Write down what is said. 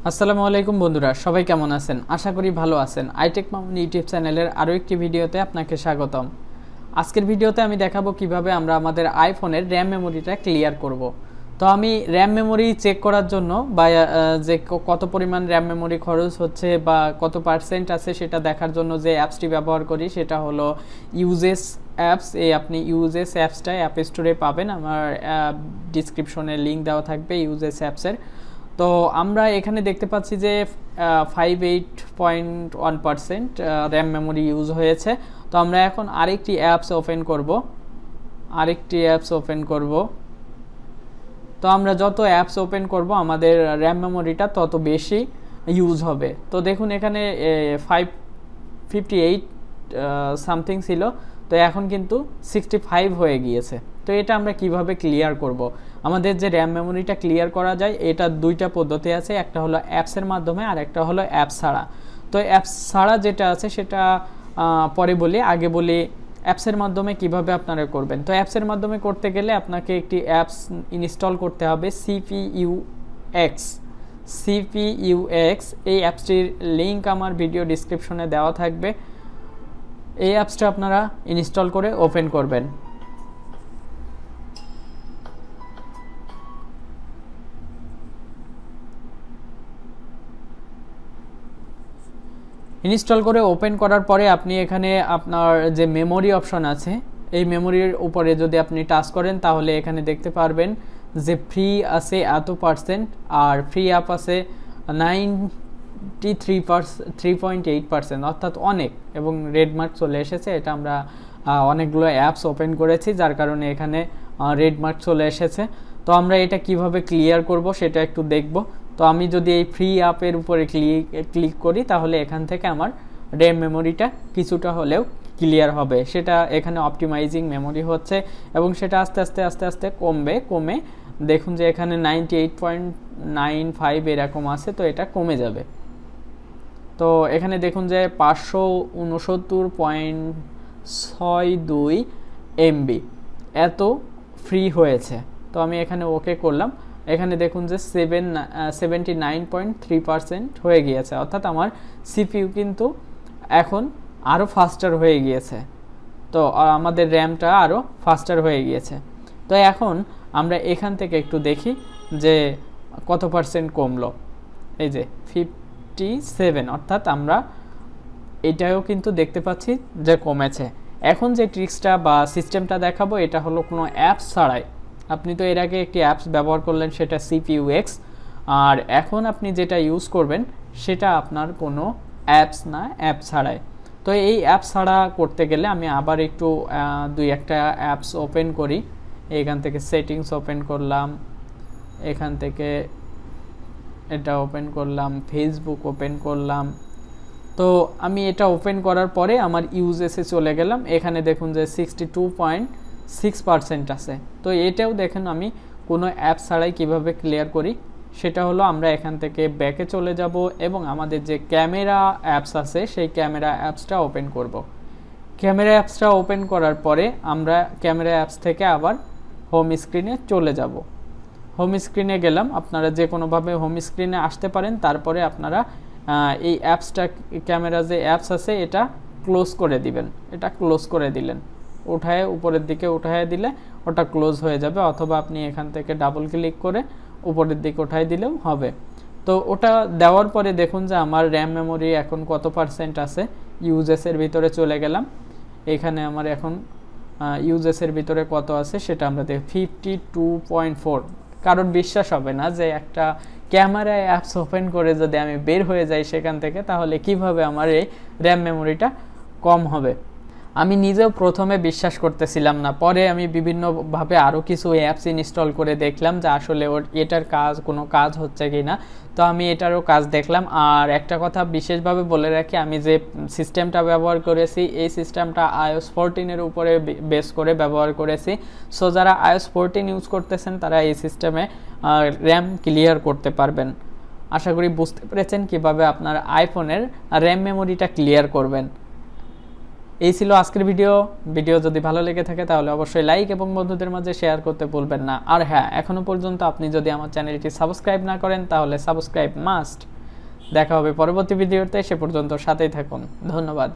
আসসালামু আলাইকুম বন্ধুরা, সবাই কেমন আছেন? আশা করি ভালো আছেন। আইটেক মামুন ইউটিউব চ্যানেলের আরও একটি ভিডিওতে আপনাকে স্বাগতম। আজকের ভিডিওতে আমি দেখাবো কিভাবে আমরা আমাদের আইফোনের র্যাম মেমোরিটা ক্লিয়ার করব। তো আমি র্যাম মেমোরি চেক করার জন্য বা যে কত পরিমাণ র্যাম মেমোরি খরচ হচ্ছে বা কত পার্সেন্ট আছে সেটা দেখার জন্য যে অ্যাপসটি ব্যবহার করি সেটা হলো ইউজেস অ্যাপস। এই আপনি ইউজেস অ্যাপসটা অ্যাপ স্টোরে পাবেন, আমার ডিসক্রিপশনে লিঙ্ক দেওয়া থাকবে ইউজেস অ্যাপসের। তো আমরা এখানে দেখতে পাচ্ছি যে 58.1% র্যাম মেমোরি ইউজ হয়েছে। তো আমরা এখন আরেকটি অ্যাপস ওপেন করব। তো আমরা যত অ্যাপস ওপেন করব আমাদের র্যাম মেমোরিটা তত বেশি ইউজ হবে। তো দেখুন এখানে 558 সামথিং ছিল, তো এখন কিন্তু 65 হয়ে গিয়েছে। তো এটা আমরা কিভাবে ক্লিয়ার করব? আমাদের যে র্যাম মেমোরিটা ক্লিয়ার করা যায় এটা দুইটা পদ্ধতি আছে, একটা হলো অ্যাপসের মাধ্যমে আর একটা হলো অ্যাপস ছাড়া। তো অ্যাপস ছাড়া যেটা আছে সেটা পরে বলি, আগে বলি অ্যাপসের মাধ্যমে কিভাবে আপনারা করবেন। তো অ্যাপসের মাধ্যমে করতে গেলে আপনাকে একটি অ্যাপস ইনস্টল করতে হবে, সিপিইউএক্স। এই অ্যাপসটির লিঙ্ক আমার ভিডিও ডিসক্রিপশনে দেওয়া থাকবে। এই অ্যাপসটা আপনারা ইনস্টল করে ওপেন করবেন। ইনস্টল করে ওপেন করার পরে আপনি এখানে আপনার যে মেমোরি অপশন আছে এই মেমোরির উপরে যদি আপনি টাচ করেন তাহলে এখানে দেখতে পারবেন যে ফ্রি আছে এত পার্সেন্ট আর ফ্রি অ্যাপ আছে 93.8%, অর্থাৎ অনেক, এবং রেড মার্ক চলে এসেছে। এটা আমরা অনেকগুলো অ্যাপস ওপেন করেছি যার কারণে এখানে রেড মার্ক চলে এসেছে। তো আমরা এটা কিভাবে ক্লিয়ার করব সেটা একটু দেখব। তো আমি যদি এই ফ্রি অ্যাপের উপরে ক্লিক করি তাহলে এখান থেকে আমার র্যাম মেমোরিটা কিছুটা হলেও ক্লিয়ার হবে। সেটা এখানে অপটিমাইজিং মেমোরি হচ্ছে এবং সেটা আস্তে আস্তে কমে দেখুন যে এখানে 98.95 এরকম আছে, তো এটা কমে যাবে। তো এখানে দেখুন যে 569.62 MB এত ফ্রি হয়েছে। তো আমি এখানে ওকে করলাম। এখানে দেখুন যে 79.3% হয়ে গিয়েছে, অর্থাৎ আমার সিপিইউ কিন্তু এখন আরও ফাস্টার হয়ে গিয়েছে। তো আমাদের র্যামটা আরও ফাস্টার হয়ে গিয়েছে। তো এখন আমরা এখান থেকে একটু দেখি যে কত পার্সেন্ট কমলো। এই যে 57, অর্থাৎ আমরা এটাও কিন্তু দেখতে পাচ্ছি যে কমেছে। এখন যে ট্রিক্সটা বা সিস্টেমটা দেখাবো এটা হলো কোনো অ্যাপস ছাড়াই। আপনি তো এর আগে একটি অ্যাপস ব্যবহার করলেন, সেটা সিপিইউএক্স, আর এখন আপনি যেটা ইউজ করবেন সেটা আপনার কোনো অ্যাপস না, অ্যাপ ছাড়াই। তো এই অ্যাপ ছাড়া করতে গেলে আমি আবার একটু দুই একটা অ্যাপস ওপেন করি। এখান থেকে সেটিংস ওপেন করলাম, এখান থেকে এটা ওপেন করলাম, ফেসবুক ওপেন করলাম। তো আমি এটা ওপেন করার পরে আমার ইউজেসে চলে গেলাম। এখানে দেখুন যে 62.6% আছে। তো এটাও দেখেন আমি কোনো অ্যাপ ছাড়াই কিভাবে ক্লিয়ার করি। সেটা হলো আমরা এখান থেকে ব্যাকে চলে যাব এবং আমাদের যে ক্যামেরা অ্যাপস আছে সেই ক্যামেরা অ্যাপসটা ওপেন করব। ক্যামেরা অ্যাপসটা ওপেন করার পরে আমরা ক্যামেরা অ্যাপস থেকে আবার হোম স্ক্রিনে চলে যাব। হোম স্ক্রিনে গেলাম, আপনারা যে কোনোভাবে হোম স্ক্রিনে আসতে পারেন। তারপরে আপনারা এই অ্যাপসটা, ক্যামেরা যে অ্যাপস আছে এটা ক্লোজ করে দিবেন। এটা ক্লোজ করে দিলেন, উপরের দিকে উঠায় দিলে ওটা ক্লোজ হয়ে যাবে, অথবা আপনি এখান থেকে ডাবল ক্লিক করে উপরের দিকে উঠায় দিলেও হবে। তো ওটা দেওয়ার পরে দেখুন যে আমার র্যাম মেমোরি এখন কত পার্সেন্ট আছে। ইউজেসের ভিতরে চলে গেলাম, এখানে আমার এখন ইউজেসের ভিতরে কত আছে সেটা আমরা দেখি 52.4। কারণ বিশ্বাস হবে না যে একটা ক্যামেরা অ্যাপস ওপেন করে যদি আমি বের হয়ে যাই সেখান থেকে, তাহলে কিভাবে আমার এই র্যাম মেমোরিটা কম হবে। আমি নিজেও প্রথমে বিশ্বাস করতেছিলাম না, পরে আমি বিভিন্নভাবে আরও কিছু অ্যাপস ইনস্টল করে দেখলাম যে আসলে এটার কোনো কাজ হচ্ছে কি না। তো আমি এটারও কাজ দেখলাম। আর একটা কথা বিশেষভাবে বলে রাখি, আমি যে সিস্টেমটা ব্যবহার করেছি এই সিস্টেমটা iOS 14 উপরে বেস করে ব্যবহার করেছি। সো যারা iOS 14 ইউজ করতেছেন তারা এই সিস্টেমে র্যাম ক্লিয়ার করতে পারবেন। আশা করি বুঝতে পেরেছেন কিভাবে আপনার আইফোনের র্যাম মেমোরিটা ক্লিয়ার করবেন। এই ছিল আজকের ভিডিও যদি ভালো লেগে থাকে তাহলে অবশ্যই লাইক এবং বন্ধুদের মাঝে শেয়ার করতে ভুলবেন না। আর হ্যাঁ, এখনো পর্যন্ত আপনি যদি আমার চ্যানেলটি সাবস্ক্রাইব না করেন তাহলে সাবস্ক্রাইব মাস্ট। দেখা হবে পরবর্তী ভিডিওতে, সে পর্যন্ত সাথেই থাকুন। ধন্যবাদ।